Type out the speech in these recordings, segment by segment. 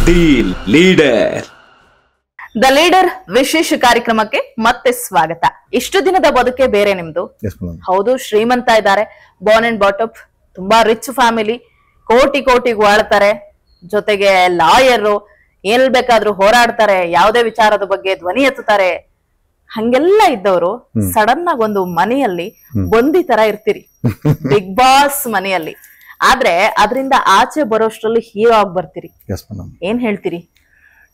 Deal leader. The leader ವಿಶೇಷ ಕಾರ್ಯಕ್ರಮಕ್ಕೆ ಮತ್ತೆ ಸ್ವಾಗತ. ಇಷ್ಟು ದಿನದ ಬದುಕೆ ಬೇರೆ ನಿಮ್ದು. ಹೌದು, ಶ್ರೀಮಂತ ಇದ್ದಾರೆ, ಬಾರ್ನ್ ಅಂಡ್ ಬಾಟಪ್, ತುಂಬಾ ರಿಚ್ ಫ್ಯಾಮಿಲಿ, ಕೋಟಿ ಕೋಟಿಗೆ ವಾಳ್ತಾರೆ, ಜೊತೆಗೆ ಲಾಯರ್, ಏನ್ ಬೇಕಾದ್ರೂ ಹೋರಾಡ್ತಾರೆ, ಯಾವುದೇ ವಿಚಾರದ ಬಗ್ಗೆ ಧ್ವನಿ ಎತ್ತುತ್ತಾರೆ. ಹಂಗೆಲ್ಲ ಇದ್ದವರು ಸಡನ್ ಆಗಿ ಒಂದು ಮನೆಯಲ್ಲಿ ಬಂದಿ ತರ ಇರ್ತೀರಿ, ಬಿಗ್ ಬಾಸ್ ಮನೆಯಲ್ಲಿ. ಆದ್ರೆ ಅದರಿಂದ ಆಚೆ ಬರೋಷ್ಟ್ರಲ್ಲಿ ಹೀರೋ ಆಗಿ ಬರ್ತೀರಿ. ಏನ್ ಹೇಳ್ತೀರಿ?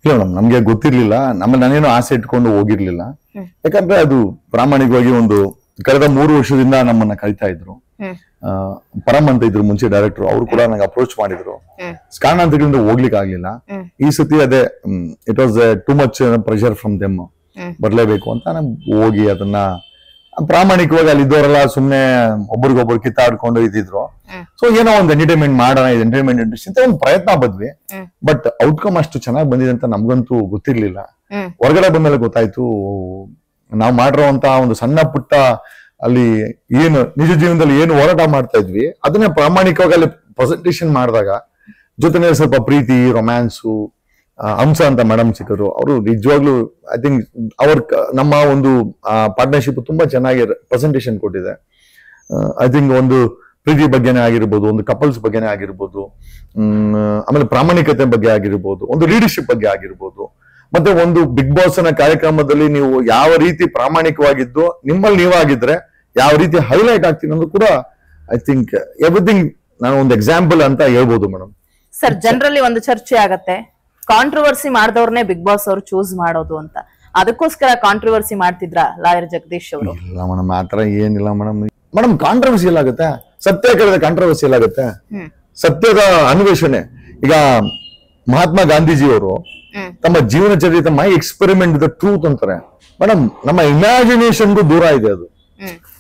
ಇಲ್ಲ ಮೇಡಮ್, ನಮ್ಗೆ ಗೊತ್ತಿರ್ಲಿಲ್ಲ, ನಾನೇನು ಆಸೆ ಇಟ್ಕೊಂಡು ಹೋಗಿರ್ಲಿಲ್ಲ. ಯಾಕಂದ್ರೆ ಅದು ಪ್ರಾಮಾಣಿಕವಾಗಿ ಒಂದು ಕಳೆದ 3 ವರ್ಷದಿಂದ ನಮ್ಮನ್ನ ಕರಿತಾ ಇದ್ರು. ಪರಮ್ ಅಂತ ಇದ್ರು ಮುಂಚೆ ಡೈರೆಕ್ಟರ್, ಅವರು ಕೂಡ ನಂಗೆ ಅಪ್ರೋಚ್ ಮಾಡಿದ್ರು. ಕಾರಣಾಂತರಗಳಿಂದ ಹೋಗ್ಲಿಕ್ಕೆ ಆಗ್ಲಿಲ್ಲ. ಈ ಸತಿ ಅದೇ it was too much pressure from them, ಬರ್ಲೇಬೇಕು ಅಂತ ನಮ್ ಹೋಗಿ ಅದನ್ನ ಪ್ರಾಮಾಣಿಕವಾಗಿ ಅಲ್ಲಿ ಇದ್ದವರೆಲ್ಲ ಸುಮ್ನೆ ಒಬ್ರಿಗೊಬ್ರು ಕಿತ್ತಾಡ್ಕೊಂಡು ಇದ್ದಿದ್ರು. ಸೊ ಏನೋ ಒಂದು ಎಂಟರ್ಟೈನ್ಮೆಂಟ್ ಮಾಡೋಣ, ಇದು ಎಂಟರ್ಟೈನ್ಮೆಂಟ್ ಇಂಡಸ್ಟ್ರಿ ಅಂತ ಒಂದು ಪ್ರಯತ್ನ ಬಂದ್ವಿ. ಬಟ್ ಔಟ್ಕಮ್ ಅಷ್ಟು ಚೆನ್ನಾಗಿ ಬಂದಿದೆ ಅಂತ ನಮ್ಗಂತೂ ಗೊತ್ತಿರ್ಲಿಲ್ಲ. ಹೊರಗಡೆ ಬಂದ್ಮೇಲೆ ಗೊತ್ತಾಯ್ತು, ನಾವು ಮಾಡಿರುವಂತಹ ಒಂದು ಸಣ್ಣ ಪುಟ್ಟ ಅಲ್ಲಿ ಏನು ನಿಜ ಜೀವನದಲ್ಲಿ ಏನು ಹೋರಾಟ ಮಾಡ್ತಾ ಇದ್ವಿ ಅದನ್ನ ಪ್ರಾಮಾಣಿಕವಾಗಿ ಅಲ್ಲಿ ಪ್ರೆಸೆಂಟೇಶನ್ ಮಾಡಿದಾಗ ಜೊತೆನೆ ಸ್ವಲ್ಪ ಪ್ರೀತಿ, ರೊಮ್ಯಾನ್ಸು, ಹಂಸ ಅಂತ ಮೇಡಮ್ ಸಿಕ್ಕರು. ಅವರು ನಿಜವಾಗ್ಲೂ ಐ ಥಿಂಕ್ ನಮ್ಮ ಒಂದು ಪಾರ್ಟ್ನರ್ಶಿಪ್ ತುಂಬಾ ಚೆನ್ನಾಗಿ ಪ್ರೆಸೆಂಟೇಶನ್ ಕೊಟ್ಟಿದೆ. ಐ ಥಿಂಕ್ ಒಂದು ಪ್ರೀತಿ ಬಗ್ಗೆನೇ ಆಗಿರ್ಬೋದು, ಒಂದು ಕಪಲ್ಸ್ ಬಗ್ಗೆನೇ ಆಗಿರ್ಬೋದು, ಆಮೇಲೆ ಪ್ರಾಮಾಣಿಕತೆ ಬಗ್ಗೆ ಆಗಿರ್ಬೋದು, ಒಂದು ಲೀಡರ್ಶಿಪ್ ಬಗ್ಗೆ ಆಗಿರ್ಬೋದು, ಮತ್ತೆ ಒಂದು ಬಿಗ್ ಬಾಸ್ ನ ಕಾರ್ಯಕ್ರಮದಲ್ಲಿ ನೀವು ಯಾವ ರೀತಿ ಪ್ರಾಮಾಣಿಕವಾಗಿದ್ದು ನಿಮ್ಮಲ್ಲಿ ನೀವಾಗಿದ್ರೆ ಯಾವ ರೀತಿ ಹೈಲೈಟ್ ಆಗ್ತೀನಿ ಅನ್ನೋದು ಕೂಡ ಐ ಥಿಂಕ್ ಎವ್ರಿಥಿಂಗ್ ನಾನು ಒಂದು ಎಕ್ಸಾಂಪಲ್ ಅಂತ ಹೇಳ್ಬೋದು ಮೇಡಮ್. ಸರ್, ಜನರಲಿ ಒಂದು ಚರ್ಚೆ ಆಗತ್ತೆ, ಕಾಂಟ್ರವರ್ಸಿ ಮಾಡಿದವ್ರನ್ನೇ ಬಿಗ್ ಬಾಸ್ ಅವರು ಚೂಸ್ ಮಾಡೋದು ಅಂತ. ಅದಕ್ಕೋಸ್ಕರ ಕಾಂಟ್ರವರ್ಸಿ ಮಾಡ್ತಿದ್ರ ಲಾಯರ್ ಜಗದೀಶ್ ಅವರು? ಇಲ್ಲ ಮೇಡಮ್, ಆತರ ಏನಿಲ್ಲ ಮೇಡಮ್. ಕಾಂಟ್ರವರ್ಸಿ ಎಲ್ಲ ಆಗುತ್ತೆ, ಸತ್ಯ ಕೇಳಿದ ಕಾಂಟ್ರವರ್ಸಿ ಎಲ್ಲ ಆಗುತ್ತೆ. ಸತ್ಯದ ಅನ್ವೇಷಣೆ. ಈಗ ಮಹಾತ್ಮ ಗಾಂಧೀಜಿಯವರು ತಮ್ಮ ಜೀವನ ಚರಿತ್ರೆ ಮೈ ಎಕ್ಸ್ಪೆರಿಮೆಂಟ್ ದ ಟ್ರೂತ್ ಅಂತಾರೆ ಮೇಡಮ್. ನಮ್ಮ ಇಮ್ಯಾಜಿನೇಷನ್ಗೂ ದೂರ ಇದೆ ಅದು.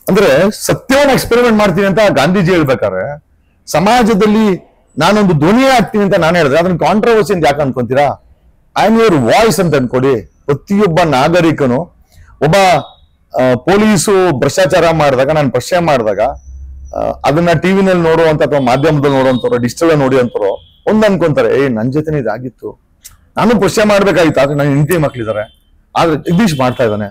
ಅಂದ್ರೆ ಸತ್ಯವನ್ನ ಎಕ್ಸ್ಪೆರಿಮೆಂಟ್ ಮಾಡ್ತೀನಿ ಅಂತ ಗಾಂಧೀಜಿ ಹೇಳ್ಬೇಕಾದ್ರೆ ಸಮಾಜದಲ್ಲಿ ನಾನೊಂದು ಧ್ವನಿ ಆಗ್ತೀನಿ ಅಂತ ನಾನು ಹೇಳಿದ್ರೆ ಅದನ್ನ ಕಾಂಟ್ರವರ್ಸಿ ಅಂತ ಯಾಕೆ ಅನ್ಕೊಂತೀರಾ? ಐ ಆಮ್ ಯುವರ್ ವಾಯ್ಸ್ ಅಂತ ಅನ್ಕೊಡಿ. ಪ್ರತಿಯೊಬ್ಬ ನಾಗರಿಕನು, ಒಬ್ಬ ಪೊಲೀಸು ಭ್ರಷ್ಟಾಚಾರ ಮಾಡಿದಾಗ, ನಾನು ಪ್ರಶ್ನೆ ಮಾಡಿದಾಗ ಅದನ್ನ ಟಿವಿನಲ್ಲಿ ನೋಡುವಂತ ಅಥವಾ ಮಾಧ್ಯಮದಲ್ಲಿ ನೋಡುವಂತವ್ರು, ಡಿಜಿಟಲ್ ನೋಡಿ ಅಂತವ್ರು ಒಂದ್ ಅನ್ಕೊಂತಾರೆ, ನನ್ ಜೊತೆನೆ ಇದಾಗಿತ್ತು, ನಾನು ಪ್ರಶ್ನೆ ಮಾಡ್ಬೇಕಾಗಿತ್ತು, ಆದ್ರೆ ನನ್ನ ಹೆಂಡತಿ ಮಕ್ಳಿದಾರೆ, ಆದ್ರೆ ಜಗದೀಶ್ ಮಾಡ್ತಾ ಇದ್ದಾನೆ,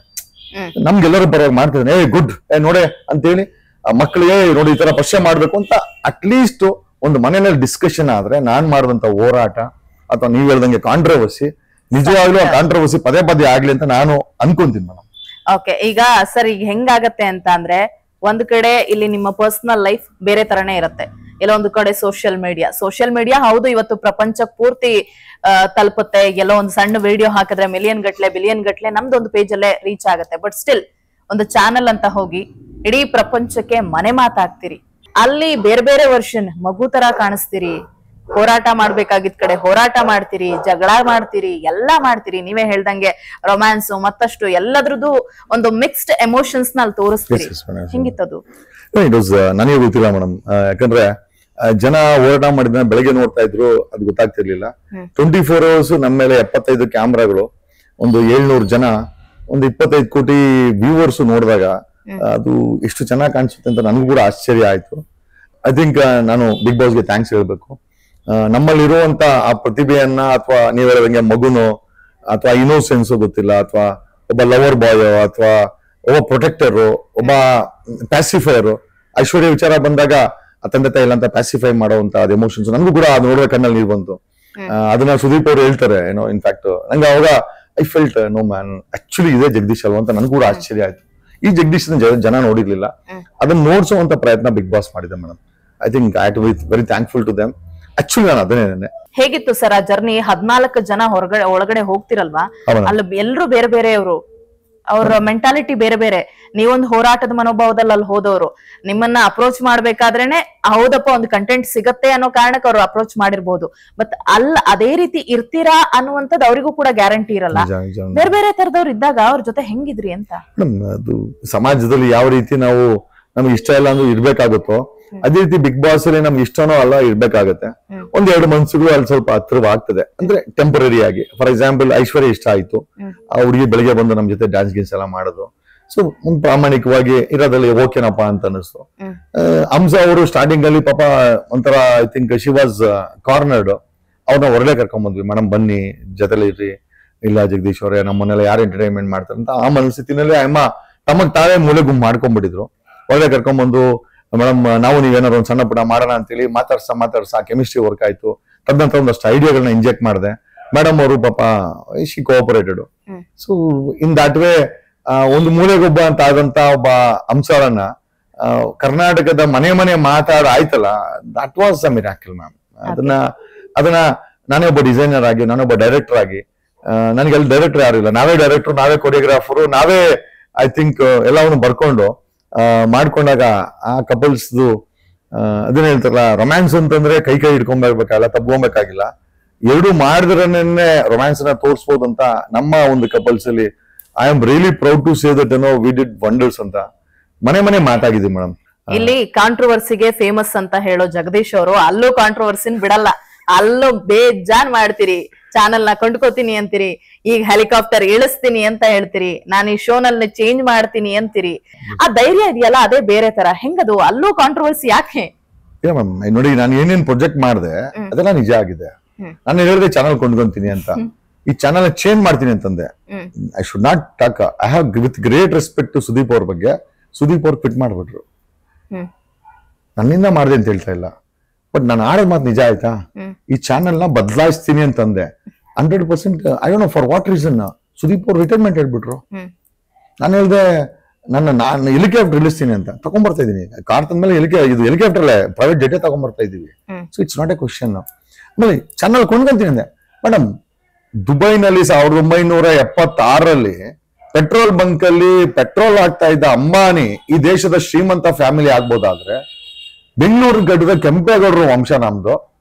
ನಮ್ಗೆಲ್ಲರೂ ಬರೋವಾಗ ಮಾಡ್ತಾ ಇದ್ದಾನೆ, ಗುಡ್ ನೋಡೆ ಅಂತೇಳಿ ಮಕ್ಕಳಿಗೆ ನೋಡಿ ಈ ತರ ಪ್ರಶ್ನೆ ಮಾಡ್ಬೇಕು ಅಂತ ಅಟ್ಲೀಸ್ಟ್ ಒಂದು ಮನೆಯಲ್ಲಿ ಡಿಸ್ಕಷನ್ ಆದ್ರೆ ನಾನ್ ಮಾಡಿದಂತ ಹೋರಾಟ ಅಥವಾ ನೀವ್ ಹೇಳ್ದಂಗೆ ಕಾಂಟ್ರವರ್ಸಿ ನಿಜವಾಗ್ಲೂ ಆ ಕಾಂಟ್ರವರ್ಸಿ ಪದೇ ಪದೇ ಆಗ್ಲಿ ಅಂತ ನಾನು ಅನ್ಕೊಂತೀನಿ ಮೇಡಮ್. ಓಕೆ, ಈಗ ಸರ್ ಈಗ ಹೆಂಗಾಗತ್ತೆ ಅಂತ ಅಂದ್ರೆ, ಒಂದ್ ಕಡೆ ಇಲ್ಲಿ ನಿಮ್ಮ ಪರ್ಸನಲ್ ಲೈಫ್ ಬೇರೆ ತರನೇ ಇರುತ್ತೆ, ಎಲ್ಲೋ ಒಂದು ಕಡೆ ಸೋಷಿಯಲ್ ಮೀಡಿಯಾ ಹೌದು ಇವತ್ತು ಪ್ರಪಂಚ ಪೂರ್ತಿ ತಲುಪುತ್ತೆ. ಎಲ್ಲೋ ಒಂದು ಸಣ್ಣ ವಿಡಿಯೋ ಹಾಕಿದ್ರೆ ಮಿಲಿಯನ್ ಗಟ್ಲೆ ನಮ್ದೊಂದು ಪೇಜ್ ಅಲ್ಲೇ ರೀಚ್ ಆಗುತ್ತೆ. ಬಟ್ ಸ್ಟಿಲ್ ಒಂದು ಚಾನೆಲ್ ಅಂತ ಹೋಗಿ ಇಡೀ ಪ್ರಪಂಚಕ್ಕೆ ಮನೆ ಮಾತಾಗ್ತೀರಿ. ಅಲ್ಲಿ ಬೇರೆ ಬೇರೆ ವರ್ಷನ್ ಮಗು ತರ ಕಾಣಿಸ್ತೀರಿ, ಹೋರಾಟ ಮಾಡ್ಬೇಕಾಗಿದ್ ಕಡೆ ಹೋರಾಟ ಮಾಡ್ತೀರಿ, ಜಗಳ ಮಾಡ್ತೀರಿ, ಎಲ್ಲಾ ಮಾಡ್ತೀರಿ. ನೀವೇ ಹೇಳ್ದಂಗೆ ರೊಮ್ಯಾನ್ಸ್ ಮತ್ತಷ್ಟು ಎಲ್ಲದ್ರದ್ದು ಒಂದು ಮಿಕ್ಸ್ಡ್ ಎಮೋಷನ್ಸ್ ನ ಅಲ್ಲಿ ತೋರಿಸ್ತೀರಿ. ಹೆಂಗಿತ್ತದು? ನನಗೆ ಗೊತ್ತಿಲ್ಲ ಮೇಡಮ್, ಯಾಕಂದ್ರೆ ಜನ ಹೋರಾಟ ಮಾಡಿದ ಬೆಳಗ್ಗೆ ನೋಡ್ತಾ ಇದ್ರು, ಅದು ಗೊತ್ತಾಗ್ತಿರ್ಲಿಲ್ಲ. 24 hours ನಮ್ಮ ಮೇಲೆ 75 ಕ್ಯಾಮ್ರಾಗಳು, ಒಂದು 700 ಜನ, ಒಂದು 25 ಕೋಟಿ ವ್ಯೂವರ್ಸ್ ನೋಡಿದಾಗ ಅದು ಎಷ್ಟು ಚೆನ್ನಾಗಿ ಕಾಣಿಸುತ್ತೆ ಅಂತ ನನಗೂ ಕೂಡ ಆಶ್ಚರ್ಯ ಆಯ್ತು. ಐ ಥಿಂಕ್ ನಾನು ಬಿಗ್ ಬಾಸ್ಗೆ ಥ್ಯಾಂಕ್ಸ್ ಹೇಳ್ಬೇಕು. ನಮ್ಮಲ್ಲಿರುವಂತ ಆ ಪ್ರತಿಭೆಯನ್ನ, ಅಥವಾ ನೀವ್ ಹೇಳೋದಂಗೆ ಮಗುನೋ ಅಥವಾ ಇನ್ನೋಸೆನ್ಸ್ ಗೊತ್ತಿಲ್ಲ, ಅಥವಾ ಒಬ್ಬ ಲವರ್ ಬಾಯ್ ಅಥವಾ ಒಬ್ಬ ಪ್ರೊಟೆಕ್ಟರ್, ಒಬ್ಬ ಪ್ಯಾಸಿಫೈಯರ್, ಐಶ್ವರ್ಯ ವಿಚಾರ ಬಂದಾಗ ತಂದೆ ತಾಯಿ ಇಲ್ಲ ಅಂತ ಪ್ಯಾಸಿಫೈ ಮಾಡುವಂತ ಎಮೋಷನ್ಸ್ ನನಗೂ ಕೂಡ ಅದು ನೋಡುವ ಕಣ್ಣಲ್ಲಿ ನೀರು ಬಂತು. ಅದನ್ನ ಸುದೀಪ್ ಅವರು ಹೇಳ್ತಾರೆ, ಏನೋ ಇನ್ಫ್ಯಾಕ್ಟ್ ನಂಗೆ ಅವಾಗ I felt no man, actually ಇದೇ ಜಗದೀಶ್ ಅಲ್ವಾ ಅಂತ ನನಗೂ ಕೂಡ ಆಶ್ಚರ್ಯ ಆಯ್ತು. ಈ ಜಗದೀಶ್ ಜನ ನೋಡಿರ್ಲಿಲ್ಲ, ಅದನ್ನ ನೋಡ್ಸುವಂತ ಪ್ರಯತ್ನ ಬಿಗ್ ಬಾಸ್ ಮಾಡಿದೆ madam. I think I to be very thankful to them. Actually ನಾನು ಅದನ್ನೇ. ಹೇಗಿತ್ತು ಸರ್ ಆ ಜರ್ನಿ? 14 ಜನ ಒಳಗಡೆ ಹೋಗ್ತಿರಲ್ವಾ, ಅಲ್ಲಿ ಎಲ್ರು ಬೇರೆ ಬೇರೆಯವರು, ಅವ್ರ ಮೆಂಟಾಲಿಟಿ ಬೇರೆ ಬೇರೆ. ನೀವೊಂದು ಹೋರಾಟದ ಮನೋಭಾವದಲ್ಲಿ ಅಲ್ಲಿ ಹೋದವರು, ನಿಮ್ಮನ್ನ ಅಪ್ರೋಚ್ ಮಾಡ್ಬೇಕಾದ್ರೇನೆ ಹೌದಪ್ಪ ಒಂದು ಕಂಟೆಂಟ್ ಸಿಗತ್ತೆ ಅನ್ನೋ ಕಾರಣಕ್ಕೆ ಅವ್ರು ಅಪ್ರೋಚ್ ಮಾಡಿರ್ಬೋದು. ಬಟ್ ಅದೇ ರೀತಿ ಇರ್ತೀರಾ ಅನ್ನುವಂಥದ್ದು ಅವರಿಗೂ ಕೂಡ ಗ್ಯಾರಂಟಿ ಇರಲ್ಲ. ಬೇರೆ ಬೇರೆ ತರದವ್ರು ಇದ್ದಾಗ ಅವ್ರ ಜೊತೆ ಹೆಂಗಿದ್ರಿ ಅಂತ? ಅದು ಸಮಾಜದಲ್ಲಿ ಯಾವ ರೀತಿ ನಾವು ನಮ್ಗೆ ಇಷ್ಟ ಇಲ್ಲ ಅಂದ್ರೆ ಇರ್ಬೇಕಾಗುತ್ತೋ ಅದೇ ರೀತಿ ಬಿಗ್ ಬಾಸ್ ಅಲ್ಲಿ ನಮ್ಗೆ ಇಷ್ಟನೋ ಅಲ್ಲ ಇರ್ಬೇಕಾಗತ್ತೆ. 1-2 ಮನ್ಸುಗಳು ಅಲ್ಲಿ ಸ್ವಲ್ಪ ಹತ್ರವಾಗ್ತದೆ, ಅಂದ್ರೆ ಟೆಂಪರರಿ ಆಗಿ. ಫಾರ್ ಎಕ್ಸಾಂಪಲ್ ಐಶ್ವರ್ಯ ಇಷ್ಟ ಆಯ್ತು, ಆ ಹುಡುಗಿ ಬೆಳಿಗ್ಗೆ ಬಂದು ನಮ್ ಜೊತೆ ಡ್ಯಾನ್ಸ್ ಗೀನ್ಸ್ ಎಲ್ಲ ಮಾಡೋದು, ಸೊ ಒಂದ್ ಪ್ರಾಮಾಣಿಕವಾಗಿ ಇರೋದ್ರಲ್ಲಿ ಓಕೆನಪ್ಪ ಅಂತ ಅನಿಸ್ತು. ಹಂಸ ಅವರು ಸ್ಟಾರ್ಟಿಂಗ್ ಅಲ್ಲಿ ಪಾಪ ಒಂಥರ ಐ ಥಿಂಕ್ ಶಿ ವಾಸ್ ಕಾರ್ನರ್ಡ್, ಅವ್ರನ್ನ ಹೊರಗಡೆ ಕರ್ಕೊಂಡ್ ಬಂದ್ವಿ, ಮೇಡಮ್ ಬನ್ನಿ ಜೊತೆಲಿ ಇರ್ರಿ, ಇಲ್ಲ ಜಗದೀಶ್ ಅವರೇ ನಮ್ಮನ್ನೆಲ್ಲ ಯಾರು ಎಂಟರ್ಟೈನ್ಮೆಂಟ್ ಮಾಡ್ತಾರೆ ಅಂತ ಆ ಮನಸ್ಥಿತಿನಲ್ಲಿ ಅಮ್ಮ ತಮಗ್ ತಾವೇ ಮೂಲೆ ಗುಂಪು ಮಾಡ್ಕೊಂಡ್ಬಿಟ್ಟಿದ್ರು. ಹೊರಗಡೆ ಕರ್ಕೊಂಡ್ಬಂದು ಮೇಡಮ್ ನಾವು ನೀವೇನಾದ್ರು ಒಂದು ಸಣ್ಣ ಪುಟ್ಟ ಮಾಡೋಣ ಅಂತೇಳಿ ಮಾತಾಡ್ಸ ಕೆಮಿಸ್ಟ್ರಿ ವರ್ಕ್ ಆಯ್ತು. ತದನಂತರ ಒಂದಷ್ಟು ಐಡಿಯಾಗಳನ್ನ ಇಂಜೆಕ್ಟ್ ಮಾಡಿದೆ. ಮೇಡಮ್ ಅವರು ಪಾಪ she cooperated. So in that way ಒಂದು ಮೂಲೆಗೊಬ್ಬ ಅಂತ ಆದಂತ ಒಬ್ಬ ಅಂಶವನ್ನ ಕರ್ನಾಟಕದ ಮನೆ ಮಾತಾಡ ಆಯ್ತಲ್ಲ, that was a miracle ma'am. ಅದನ್ನ ನಾನೇ ಒಬ್ಬ ಡಿಸೈನರ್ ಆಗಿ, ನಾನೊಬ್ಬ ಡೈರೆಕ್ಟರ್ ಆಗಿ, ನನಗೆ ಅಲ್ಲಿ ಡೈರೆಕ್ಟರ್ ಯಾರು ಇಲ್ಲ, ನಾವೇ ಡೈರೆಕ್ಟರ್, ನಾವೇ ಕೊರಿಯೋಗ್ರಾಫರು, ನಾವೇ ಐ ಥಿಂಕ್ ಎಲ್ಲವನ್ನು ಬರ್ಕೊಂಡು ಮಾಡ್ಕೊಂಡಾಗ ಆ ಕಪಲ್ಸ್ದು ಅದನ್ನ ಹೇಳ್ತಾರಲ್ಲ, ರೊಮ್ಯಾನ್ಸ್ ಅಂತಂದ್ರೆ ಕೈ ಹಿಡ್ಕೊಂಡ್ಬೇಕಾಗಿಲ್ಲ, ತಬ್ಕೊಬೇಕಾಗಿಲ್ಲ, ಎರಡು ಮಾಡಿದ್ರನ್ನೇ ರೊಮ್ಯಾನ್ಸ್ ನ ತೋರಿಸಬಹುದು ಅಂತ ನಮ್ಮ ಒಂದು ಕಪಲ್ಸ್ ಅಲ್ಲಿ I am really proud to say that we did wonders ಅಂತ ಮನೆ ಮಾತಾಗಿದೆ ಮೇಡಮ್. ಇಲ್ಲಿ ಕಾಂಟ್ರವರ್ಸಿಗೆ ಫೇಮಸ್ ಅಂತ ಹೇಳೋ ಜಗದೀಶ್ ಅವರು ಅಲ್ಲೂ ಕಾಂಟ್ರವರ್ಸಿನ ಬಿಡಲ್ಲ, ಅಲ್ಲೂ ಬೇಜಾನ್ ಮಾಡ್ತೀರಿ, ಚಾನಲ್ ನ ಕೊಂಡ್ಕೋತೀನಿ ಅಂತೀರಿ, ಈಗ ಹೆಲಿಕಾಪ್ಟರ್ ಇಳಿಸ್ತೀನಿ ಅಂತ ಹೇಳ್ತೀರಿ, ನಾನು ಈ ಶೋನಲ್ಲಿ ಚೇಂಜ್ ಮಾಡ್ತೀನಿ ಅಂತೀರಿ. ಆ ಧೈರ್ಯ ಇದೆಯಲ್ಲ ಅದೇ ಬೇರೆ ತರ. ಹೆಂಗದು ಅಲ್ಲೂ ಕಾಂಟ್ರವರ್ಸಿ ಯಾಕೆ? ಮ್ಯಾಮ್ ನೋಡಿ, ನಾನು ಏನೇನ್ ಪ್ರೊಜೆಕ್ಟ್ ಮಾಡಿದೆ ಅದೆಲ್ಲ ನಿಜ ಆಗಿದೆ. ನಾನು ಹೇಳಿದೆ ಚಾನಲ್ ಕೊಂಡ್ಕೊಂತೀನಿ ಅಂತ, ಈ ಚಾನಲ್ ಚೇಂಜ್ ಮಾಡ್ತೀನಿ ಅಂತಂದೆ. I should not talk. I have with great respect to Sudeep ಅವ್ರ ಬಗ್ಗೆ. ಸುದೀಪ್ ಅವ್ರು ಕ್ವಿಟ್ ಮಾಡ್ಬಿಟ್ರು, ನನ್ನಿಂದ ಮಾಡಿದೆ ಅಂತ ಹೇಳ್ತಾ ಇಲ್ಲ, ಬಟ್ ನಾನು ಆಡೋದ್ ಮಾತು ನಿಜ ಆಯ್ತಾ. ಈ ಚಾನಲ್ ನ ಬದಲಾಯಿಸ್ತೀನಿ ಅಂತಂದೆ 100%. I don't no for what reason Sudeep ಅವ್ರು ರಿಟೈರ್ಮೆಂಟ್ ಹೇಳ್ಬಿಟ್ರು. ನಾನು ಹೇಳ್ದೆ ನಾನು ಹೆಲಿಕಾಪ್ಟರ್ ಇಳಿಸ್ತೀನಿ ಅಂತ, ತಗೊಂಡ್ಬರ್ತಾ ಇದೀನಿ. ಕಾರ್ ತಂದ್ಮೇಲೆ ಇದು ಹೆಲಿಕಾಪ್ಟರ್ ಪ್ರೈವೇಟ್ ಜೆಟ್ ತಗೊಂಡ್ಬರ್ತಾ ಇದೀವಿ. So it's not A question. ಆಮೇಲೆ ಚಾನಲ್ ಕೊಂಡ್ಕೊಂತೀನಿ ಅಂದೆ. ಮೇಡಮ್ ದುಬೈನಲ್ಲಿ 1976ರಲ್ಲಿ ಪೆಟ್ರೋಲ್ ಬಂಕ್ ಅಲ್ಲಿ ಪೆಟ್ರೋಲ್ ಹಾಕ್ತಾ ಇದ್ದ ಅಂಬಾನಿ ಈ ದೇಶದ ಶ್ರೀಮಂತ ಫ್ಯಾಮಿಲಿ ಆಗ್ಬೋದಾದ್ರೆ, ಬೆಂಗಳೂರು ಗಡ್ಡದ ಕೆಂಪೇಗೌಡರು ವಂಶ ನಮ್ದು.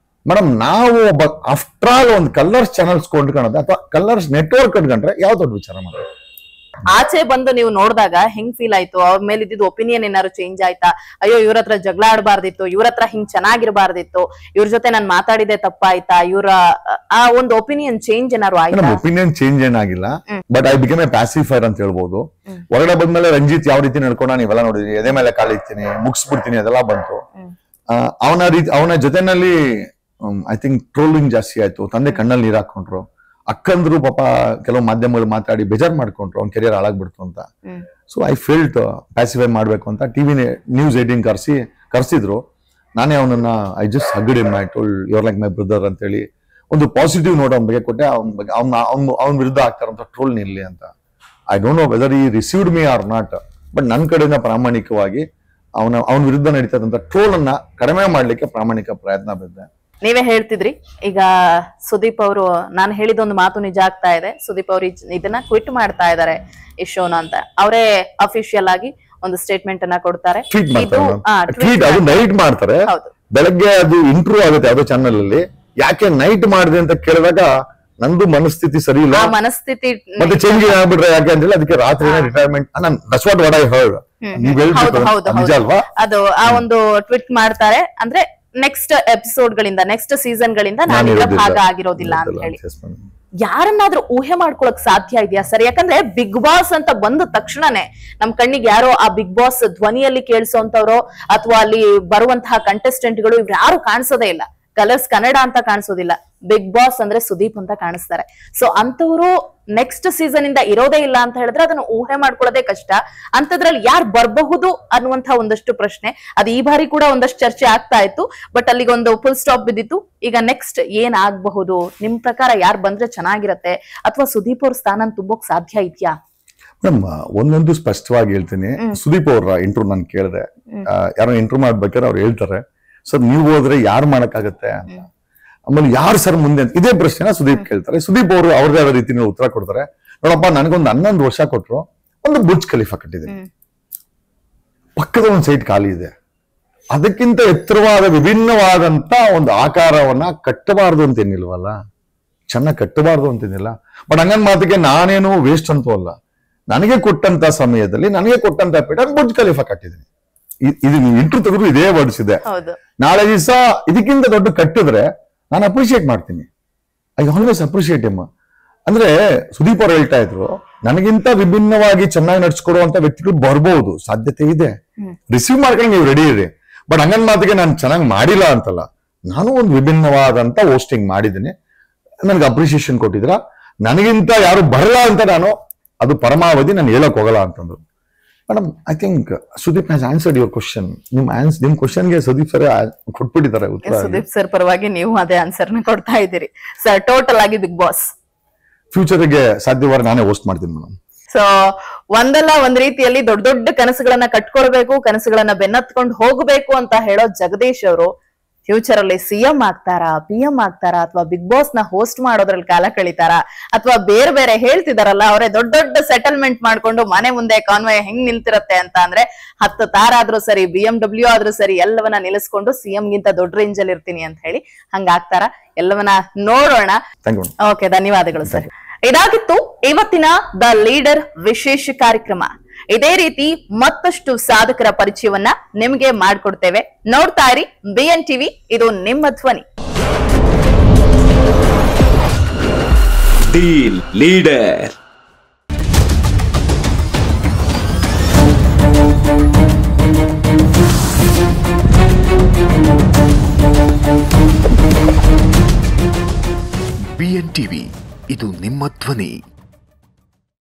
ಮೇಡಮ್ ನಾವು ಒಬ್ಬ ಆಫ್ಟರ್ ಆಲ್ ಒಂದು ಕಲರ್ಸ್ ಚಾನಲ್ಸ್ ಕೊಂಡ್ಕೊಳ್ಳೋದು ಅಥವಾ ಕಲರ್ಸ್ ನೆಟ್ವರ್ಕ್ ಕಟ್ಕೊಂಡ್ರೆ ಯಾವ ದೊಡ್ಡ ವಿಚಾರ ಮಾಡೋದು. ಆಚೆ ಬಂದು ನೀವು ನೋಡಿದಾಗ ಹೆಂಗ್ ಫೀಲ್ ಆಯ್ತು? ಅವ್ರ ಮೇಲೆ ಇದ್ದಿದ್ದು ಒಪಿನಿಯನ್ ಏನಾದ್ರು ಚೇಂಜ್ ಆಯ್ತಾ? ಅಯ್ಯೋ ಇವ್ರ ಹತ್ರ ಜಗಳ ಆಡಬಾರ್ದಿತ್ತು, ಇವ್ರ ಹತ್ರ ಹಿಂಗ್ ಚೆನ್ನಾಗಿರ್ಬಾರ್ದಿತ್ತು, ಇವ್ರ ಜೊತೆ ನಾನ್ ಮಾತಾಡಿದೆ ತಪ್ಪಾಯ್ತಾ, ಇವರ ಆ ಒಂದು ಒಪಿನಿಯನ್ ಚೇಂಜ್ ಏನಾದ್ರು ಆಯ್ತಾ? ಒಪಿನಿಯನ್ ಚೇಂಜ್ ಏನಾಗಿಲ್ಲ, ಬಟ್ ಐ ಬಿಕಮ್ ಎ ಪ್ಯಾಸಿಫೈರ್ ಅಂತ ಹೇಳ್ಬೋದು. ಹೊರಗಡೆ ಬಂದ್ಮೇಲೆ ರಂಜಿತ್ ಯಾವ ರೀತಿ ನಡ್ಕೊಂಡ ನೀವೆಲ್ಲ ನೋಡಿದ್ರಿ, ಎದೆ ಮೇಲೆ ಕಾಲಿಡ್ತೀನಿ, ಮುಗಿಸ್ಬಿಡ್ತೀನಿ, ಅದೆಲ್ಲ ಬಂತು. ಅವನ ಜೊತೆನಲ್ಲಿ ಐ ಥಿಂಕ್ ಟ್ರೋಲಿಂಗ್ ಜಾಸ್ತಿ ಆಯ್ತು, ತಂದೆ ಕಣ್ಣಲ್ಲಿ ನೀರ್ ಹಾಕೊಂಡ್ರು, ಅಕ್ಕಂದ್ರು ಪಾಪ ಕೆಲವು ಮಾಧ್ಯಮಗಳು ಮಾತಾಡಿ ಬೇಜಾರ್ ಮಾಡ್ಕೊಂಡ್ರು, ಅವ್ನ ಕೆರಿಯರ್ ಹಾಳಾಗ್ಬಿಡ್ತು ಅಂತ. ಸೊ ಐ ಫೀಲ್ಟ್ ಪ್ಯಾಸಿಫೈ ಮಾಡ್ಬೇಕು ಅಂತ ಟಿವಿ ನ್ಯೂಸ್ 18 ಕರ್ಸಿದ್ರು. ನಾನೇ ಅವನನ್ನ I just hugged him, I told you are like my brother ಅಂತ ಹೇಳಿ ಒಂದು ಪಾಸಿಟಿವ್ ನೋಟ್ ಅವನ ಬಗ್ಗೆ ಕೊಟ್ಟೆ. ಅವನ ವಿರುದ್ಧ ಆಗ್ತಾರಂತ ಟ್ರೋಲ್ ನಿಲ್ಲಿ ಅಂತ. I don't know whether he received me or not, but ನನ್ನ ಕಡೆಯಿಂದ ಪ್ರಾಮಾಣಿಕವಾಗಿ ಅವನ ವಿರುದ್ಧ ನಡೀತದಂತ ಟ್ರೋಲ್ ಅನ್ನ ಕಡಿಮೆ ಮಾಡ್ಲಿಕ್ಕೆ ಪ್ರಾಮಾಣಿಕ ಪ್ರಯತ್ನ ಬಿದ್ದೆ. ನೀವೇ ಹೇಳ್ತಿದ್ರಿ ಈಗ ಸುದೀಪ್ ಅವರು, ನಾನು ಹೇಳಿದೊಂದು ಮಾತು ನಿಜ ಆಗ್ತಾ ಇದೆ, ಸುದೀಪ್ ಅವರು ಇದನ್ನ ಕ್ವಿಟ್ ಮಾಡ್ತಾ ಇದ್ದಾರೆ ಈ ಶೋನ ಅಂತ. ಅವರೇ ಅಫಿಷಿಯಲ್ ಆಗಿ ಒಂದು ಸ್ಟೇಟ್ಮೆಂಟ್ ಅನ್ನ ಕೊಡ್ತಾರೆ. ನೈಟ್ ಮಾಡ್ತಾರೆ, ಬೆಳಗ್ಗೆ ಅದು ಇಂಟ್ರೂ ಆಗುತ್ತೆ ಯಾವುದೋ ಚಾನಲ್ ಅಲ್ಲಿ. ಯಾಕೆ ನೈಟ್ ಮಾಡಿದೆ ಅಂತ ಕೇಳಿದಾಗ ನಂದು ಮನಸ್ಥಿತಿ ಸರಿ ಇಲ್ಲ, ಮನಸ್ಥಿತಿ ಮತ್ತೆ ಚೇಂಜ್ ಆಗ್ಬಿಟ್ರೆ ಯಾಕೆ ಅಂತ ಹೇಳಿ ಅದಕ್ಕೆ ರಾತ್ರಿ retirement. That's what I heard. ನಿಜ ಅಲ್ವಾ? ಅದು ಆ ಒಂದು ಟ್ವೀಟ್ ಮಾಡ್ತಾರೆ ಅಂದ್ರೆ ನೆಕ್ಸ್ಟ್ ಎಪಿಸೋಡ್ ಗಳಿಂದ, ನೆಕ್ಸ್ಟ್ ಸೀಸನ್ ಗಳಿಂದ ನಾನು ಭಾಗ ಆಗಿರೋದಿಲ್ಲ ಅಂತ ಹೇಳಿ. ಯಾರನ್ನಾದ್ರೂ ಊಹೆ ಮಾಡ್ಕೊಳಕ್ ಸಾಧ್ಯ ಇದೆಯಾ ಸರ್? ಯಾಕಂದ್ರೆ ಬಿಗ್ ಬಾಸ್ ಅಂತ ಬಂದ ತಕ್ಷಣನೇ ನಮ್ ಕಣ್ಣಿಗೆ ಯಾರೋ ಆ ಬಿಗ್ ಬಾಸ್ ಧ್ವನಿಯಲ್ಲಿ ಕೇಳಿಸೋಂತವ್ರೋ ಅಥವಾ ಅಲ್ಲಿ ಬರುವಂತಹ ಕಂಟೆಸ್ಟೆಂಟ್ ಗಳು ಇವ್ರು ಯಾರು ಕಾಣಿಸೋದೇ ಇಲ್ಲ. ಕಲರ್ಸ್ ಕನ್ನಡ ಅಂತ ಕಾಣಿಸೋದಿಲ್ಲ, ಬಿಗ್ ಬಾಸ್ ಅಂದ್ರೆ ಸುದೀಪ್ ಅಂತ ಕಾಣಿಸ್ತಾರೆ. ಸೊ ಅಂತವ್ರು ನೆಕ್ಸ್ಟ್ ಸೀಸನ್ ಇಂದ ಇರೋದೇ ಇಲ್ಲ ಅಂತ ಹೇಳಿದ್ರೆ ಅದನ್ನ ಊಹೆ ಮಾಡ್ಕೊಳ್ಳೋದೇ ಕಷ್ಟ. ಅಂತದ್ರಲ್ಲಿ ಯಾರು ಬರಬಹುದು ಅನ್ನುವಂತ ಒಂದಷ್ಟು ಪ್ರಶ್ನೆ ಅದು ಈ ಬಾರಿ ಕೂಡ ಒಂದಷ್ಟು ಚರ್ಚೆ ಆಗ್ತಾ ಇತ್ತು. ಬಟ್ ಅಲ್ಲಿಗೆ ಒಂದು ಫುಲ್ ಸ್ಟಾಪ್ ಬಿದ್ದಿತ್ತು. ಈಗ ನೆಕ್ಸ್ಟ್ ಏನ್ ಆಗ್ಬಹುದು? ನಿಮ್ ಪ್ರಕಾರ ಯಾರು ಬಂದ್ರೆ ಚೆನ್ನಾಗಿರತ್ತೆ? ಅಥವಾ ಸುದೀಪ್ ಅವ್ರ ಸ್ಥಾನ ತುಂಬೋಕ್ ಸಾಧ್ಯ ಇದೆಯಾ? ಮೇಡಮ್ ಒಂದೊಂದು ಸ್ಪಷ್ಟವಾಗಿ ಹೇಳ್ತೀನಿ. ಸುದೀಪ್ ಅವ್ರ ಇಂಟ್ರೂ ನಾನು ಕೇಳಿದೆ, ಯಾರೋ ಇಂಟ್ರೂ ಮಾಡ್ಬೇಕಾದ್ರೆ ಅವ್ರು ಹೇಳ್ತಾರೆ ಸರ್ ನೀವು ಹೋದ್ರೆ ಯಾರು ಮಾಡಕ್ಕಾಗತ್ತೆ ಅಂತ. ಆಮೇಲೆ ಯಾರು ಸರ್ ಮುಂದೆ ಅಂತ ಇದೇ ಪ್ರಶ್ನೆನ ಸುದೀಪ್ ಕೇಳ್ತಾರೆ. ಸುದೀಪ್ ಅವರು ಅವ್ರದೇ ಆದ ರೀತಿಯಲ್ಲಿ ಉತ್ತರ ಕೊಡ್ತಾರೆ. ನೋಡಪ್ಪ ನನಗೊಂದು 11 ವರ್ಷ ಕೊಟ್ರು, ಒಂದು ಬುರ್ಜ್ ಖಲೀಫಾ ಕಟ್ಟಿದೆ, ಪಕ್ಕದ ಒಂದು ಸೈಟ್ ಖಾಲಿ ಇದೆ, ಅದಕ್ಕಿಂತ ಎತ್ತರವಾದ ವಿಭಿನ್ನವಾದಂತ ಒಂದು ಆಕಾರವನ್ನ ಕಟ್ಟಬಾರ್ದು ಅಂತೇನಿಲ್ವಲ್ಲ, ಚೆನ್ನಾಗಿ ಕಟ್ಟಬಾರ್ದು ಅಂತೇನಿಲ್ಲ. ಬಟ್ ಹಂಗನ್ ಮಾತಿಗೆ ನಾನೇನು ವೇಸ್ಟ್ ಅಂತೂ ಅಲ್ಲ. ನನಗೆ ಕೊಟ್ಟಂತ ಸಮಯದಲ್ಲಿ ನನಗೆ ಕೊಟ್ಟಂತ ಪೀಠ ಬುರ್ಜ್ ಖಲೀಫಾ ಕಟ್ಟಿದ್ದೀನಿ. ಇದು ಇಂಟ್ರೂ ತೆಗೆದು ಇದೇ ವರ್ಡ್ಸ್ ಇದೆ. ನಾಳೆ ದಿವಸ ಇದಕ್ಕಿಂತ ದೊಡ್ಡ ಕಟ್ಟಿದ್ರೆ ನಾನು ಅಪ್ರಿಶಿಯೇಟ್ ಮಾಡ್ತೀನಿ. ಐ ಆಲ್ವೇಸ್ ಅಪ್ರಿಶಿಯೇಟ್ ಎಮ್ಮ. ಅಂದ್ರೆ ಸುದೀಪ್ ಅವ್ರು ಹೇಳ್ತಾ ಇದ್ರು ನನಗಿಂತ ವಿಭಿನ್ನವಾಗಿ ಚೆನ್ನಾಗಿ ನಡ್ಸ್ಕೊಡುವಂತ ವ್ಯಕ್ತಿಗಳು ಬರ್ಬಹುದು, ಸಾಧ್ಯತೆ ಇದೆ. ರಿಸೀವ್ ಮಾಡ್ಕೊಂಡು ನೀವು ರೆಡಿ ಇರಿ. ಬಟ್ ಹಂಗನ್ ಮಾತಿಗೆ ನಾನು ಚೆನ್ನಾಗಿ ಮಾಡಿಲ್ಲ ಅಂತಲ್ಲ, ನಾನು ಒಂದು ವಿಭಿನ್ನವಾದಂತ ಹೋಸ್ಟಿಂಗ್ ಮಾಡಿದ್ದೀನಿ, ನನಗೆ ಅಪ್ರಿಸಿಯೇಷನ್ ಕೊಟ್ಟಿದ್ರ, ನನಗಿಂತ ಯಾರು ಬರಲ್ಲ ಅಂತ ನಾನು ಅದು ಪರಮಾವಧಿ ನಾನು ಹೇಳಕ್ ಹೋಗಲ್ಲ ಅಂತಂದ್ರು. Madam I think Sudeep has answered your question. ನಿಮ್ ಕ್ವಶನ್ಗೆ ಸುದೀಪ್ ಸರ್ ಕೊಟ್ಬಿಟ್ಟಿದ್ದಾರೆ ಉತ್ತರ. ಸುದೀಪ್ ಸರ್ ಪರವಾಗಿ ನೀವು ಅದೇ ಆನ್ಸರ್ ನ ಕೊಡ್ತಾ ಇದ್ದೀರಿ ಸರ್. ಟೋಟಲ್ ಆಗಿ ಬಿಗ್ ಬಾಸ್ ಫ್ಯೂಚರ್ಗೆ ಸಾಧ್ಯವಾದ್ರೆ ನಾನೇ ಹೋಸ್ಟ್ ಮಾಡ್ತೀನಿ ಮೇಡಮ್. ಸೊ ಒಂದಲ್ಲ ಒಂದ್ ರೀತಿಯಲ್ಲಿ ದೊಡ್ಡ ದೊಡ್ಡ ಕನಸುಗಳನ್ನ ಕಟ್ಕೊಳ್ಬೇಕು, ಕನಸುಗಳನ್ನ ಬೆನ್ನತ್ಕೊಂಡು ಹೋಗ್ಬೇಕು ಅಂತ ಹೇಳೋ ಜಗದೀಶ್ ಅವರು ಫ್ಯೂಚರ್ ಅಲ್ಲಿ ಸಿಎಂ ಆಗ್ತಾರಾ, PM ಆಗ್ತಾರಾ, ಅಥವಾ ಬಿಗ್ ಬಾಸ್ ನ ಹೋಸ್ಟ್ ಮಾಡೋದ್ರಲ್ಲಿ ಕಾಲ ಕಳೀತಾರಾ, ಅಥವಾ ಬೇರೆ ಬೇರೆ ಹೇಳ್ತಿದಾರಲ್ಲ ಅವರೇ ದೊಡ್ಡ ದೊಡ್ಡ ಸೆಟಲ್ಮೆಂಟ್ ಮಾಡ್ಕೊಂಡು ಮನೆ ಮುಂದೆ ಕಾನ್ವಾಯ್ ಹೆಂಗ್ ನಿಲ್ತಿರತ್ತೆ ಅಂತ ಅಂದ್ರೆ 10 ತಾರ್ ಆದ್ರೂ ಸರಿ, BMW ಆದ್ರೂ ಸರಿ, ಎಲ್ಲವನ್ನ ನಿಲ್ಲಿಸ್ಕೊಂಡು CM ಗಿಂತ ದೊಡ್ಡ ರೇಂಜ್ ಅಲ್ಲಿ ಇರ್ತೀನಿ ಅಂತ ಹೇಳಿ ಹಂಗಾಗ್ತಾರ, ಎಲ್ಲವನ್ನ ನೋಡೋಣ. ಓಕೆ, ಧನ್ಯವಾದಗಳು ಸರ್. ಇದಾಗಿತ್ತು ಇವತ್ತಿನ ದ ಲೀಡರ್ ವಿಶೇಷ ಕಾರ್ಯಕ್ರಮ. ಇದೇ ರೀತಿ ಮತ್ತಷ್ಟು ಸಾಧಕರ ಪರಿಚಯವನ್ನ ನಿಮ್ಗೆ ಮಾಡ್ಕೊಡ್ತೇವೆ. ನೋಡ್ತಾ ಇರಿ BN TV, ಇದು ನಿಮ್ಮ ಧ್ವನಿ. The leader. BN TV, ಇದು ನಿಮ್ಮ ಧ್ವನಿ.